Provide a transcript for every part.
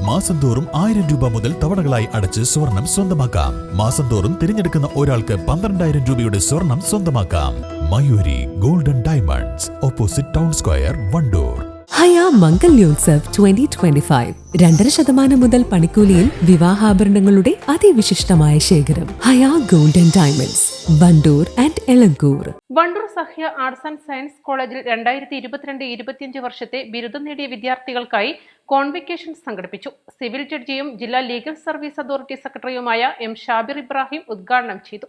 മാസം തോറും 1000 രൂപ മുതൽ തവണകളായി അടച്ച് സ്വർണം സ്വന്തമാക്കാം. മാസം തോറും തിരഞ്ഞെടുക്കുന്ന ഒരാൾക്ക് 12,000 രൂപയുടെ സ്വർണം സ്വന്തമാക്കാം. Mayuri golden diamonds, opposite town square, Wandoor. Haya Mangalyotsav 2025 2.5% മുതൽ പണിക്കൂലിയിൽ വിവാഹാഭരണങ്ങളുടെ അതിവിശിഷ്ടമായ ശേഖരം. Haya golden diamonds, Wandoor and Elankur. Wandoor Sahya arts and science കോളേജിൽ 2022-25 വർഷത്തെ ബിരുദം നേടിയ വിദ്യാർത്ഥികൾക്കായി കോൺവെക്കേഷൻ സംഘടിപ്പിച്ചു. സിവിൽ ജഡ്ജിയും ജില്ലാ ലീഗൽ സർവീസ് അതോറിറ്റി സെക്രട്ടറിയുമായ എം ഷാബിർ ഇബ്രാഹിം ഉദ്ഘാടനം ചെയ്തു.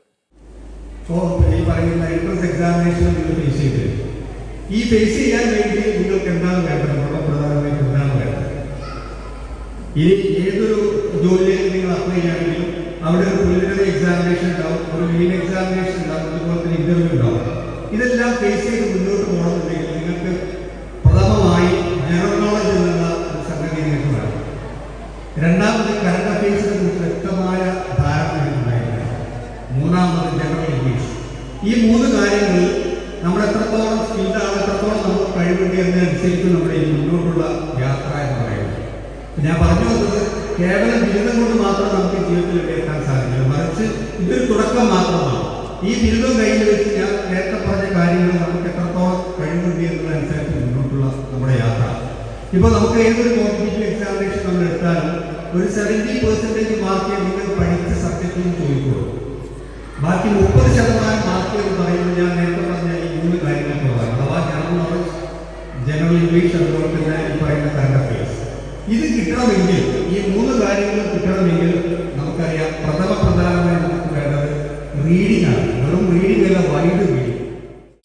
ഈ ഫേസ് ചെയ്യാൻ വേണ്ടി നിങ്ങൾക്ക് എന്താണ് വേണ്ടത്? വളരെ പ്രധാനമായിട്ട് എന്താണ് വേണ്ടത്? ഇനി ഏതൊരു ജോലിയിലേക്ക് നിങ്ങൾ അപ്ലൈ ചെയ്യുകയാണെങ്കിലും അവിടെ ഒരു പ്രിലിമിനറി എക്സാമിനേഷൻ ഉണ്ടാവും, ഒരു മെയിൻ എക്സാമിനേഷൻ ഉണ്ടാവും, അതുപോലെ തന്നെ ഇന്റർവ്യൂ ഉണ്ടാവും. ഇതെല്ലാം ഫേസ് ചെയ്ത് മുന്നോട്ട് പോകണമെന്നുണ്ടെങ്കിൽ നിങ്ങൾക്ക് പ്രഥമമായി ജനറൽ നോളജ് എന്നുള്ള ഒരു സംഗതി നിങ്ങൾക്ക് വേണം. രണ്ടാമത് കറണ്ട് അഫയേഴ്സിനെ കുറിച്ച് വ്യക്തമായ ധാരണ ഉണ്ടായിരിക്കണം. മൂന്നാമത് ജനറൽ ഇംഗ്ലീഷ്. ഈ 3 കാര്യങ്ങളിൽ നമ്മൾ എത്രത്തോളം സ്കിൽഡാണ്, എത്രത്തോളം നമുക്ക് കഴിവുണ്ട് എന്നതനുസരിച്ച് നമ്മുടെ ഈ മുന്നോട്ടുള്ള യാത്ര എന്ന് പറയുന്നത്. ഞാൻ പറഞ്ഞു വന്നത് കേവലം ബിരുദം കൊണ്ട് മാത്രം നമുക്ക് ജീവിതത്തിൽ എത്താൻ സാധിക്കില്ല, മറിച്ച് ഇതൊരു തുടക്കം മാത്രമാണ്. ഈ ബിരുദം കയ്യിൽ വെച്ച് ഞാൻ നേരത്തെ പറഞ്ഞ കാര്യങ്ങൾ നമുക്ക് എത്രത്തോളം കഴിവുണ്ട് എന്നതനുസരിച്ച് മുന്നോട്ടുള്ള നമ്മുടെ യാത്ര. ഇപ്പോൾ നമുക്ക് ഏതൊരു കോമ്പറ്റീറ്റീവ് എക്സാമിനേഷൻ നമ്മൾ എടുത്താലും ഒരു 70% മാർക്ക് നിങ്ങൾ പഠിച്ച സബ്ജക്റ്റിൽ ചോദിക്കുള്ളൂ. ബാക്കി 30% മാർക്ക് എന്ന് പറയുമ്പോൾ ഞാൻ നേരത്തെ പറഞ്ഞ ഈ 3 കാര്യങ്ങൾക്ക് പറയാം. അഥവാ ജനറൽ നോളജ്, ജനറൽ ഇംഗ്ലീഷ്, അതുപോലെ തന്നെ ഈ പറയുന്ന കറണ്ട് അഫയേഴ്സ്. ഇത് കിട്ടണമെങ്കിൽ, ഈ 3 കാര്യങ്ങൾ കിട്ടണമെങ്കിൽ നമുക്കറിയാം പ്രധാനമായി നമുക്ക് വേണ്ടത് റീഡിംഗ് ആണ്. വെറും റീഡിംഗ് അല്ല, വൈഡ് റീഡിംഗ്.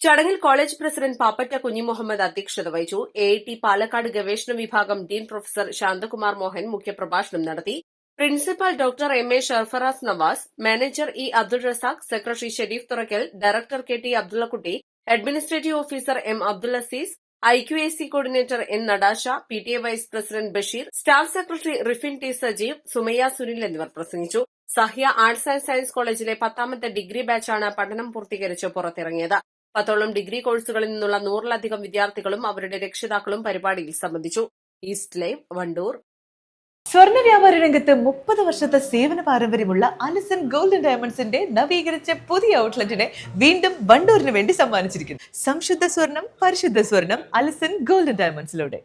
ചടങ്ങിൽ കോളേജ് പ്രസിഡന്റ് പാപ്പറ്റ കുഞ്ഞിമുഹമ്മദ് അധ്യക്ഷത വഹിച്ചു. AIT പാലക്കാട് ഗവേഷണ വിഭാഗം ഡീൻ പ്രൊഫസർ ശാന്തകുമാർ മോഹൻ മുഖ്യപ്രഭാഷണം നടത്തി. Principal doctor MA Sharfaraz Navas, manager E Abdul Razak, secretary Sherif Thurakkal, director KT Abdullakutty, administrative officer M Abdul Azeez, IQAC coordinator N Natasha, PTA vice president Basheer, staff secretary Rifin T Sajeev, Sumayya Sunil എന്നിവർ പ്രസംഗിച്ചു. സഹ്യ ആർട്സ് ആൻഡ് സയൻസ് കോളേജിലെ 10ാമത്തെ ഡിഗ്രി ബാച്ചാണ് പഠനം പൂർത്തീകരിച്ച് പുറത്തിറങ്ങിയത്. 10ഓളം ഡിഗ്രി കോഴ്സുകളിൽ നിന്നുള്ള 100-ലധികം വിദ്യാർത്ഥികളും അവരുടെ രക്ഷിതാക്കളും പരിപാടിയിൽ സംബന്ധിച്ചു. East live, Wandoor. സ്വർണ്ണ വ്യാപാര രംഗത്ത് 30 വർഷത്തെ സേവന പാരമ്പര്യമുള്ള അലിസൺ ഗോൾഡൻ ഡയമണ്ട്സിന്റെ നവീകരിച്ച പുതിയ ഔട്ട്ലെറ്റിനെ വീണ്ടും വണ്ടൂരിന് വേണ്ടി സമ്മാനിച്ചിരിക്കുന്നു. സംശുദ്ധ സ്വർണം, പരിശുദ്ധ സ്വർണം, അലിസൺ ഗോൾഡൻ ഡയമണ്ട്സിലൂടെ.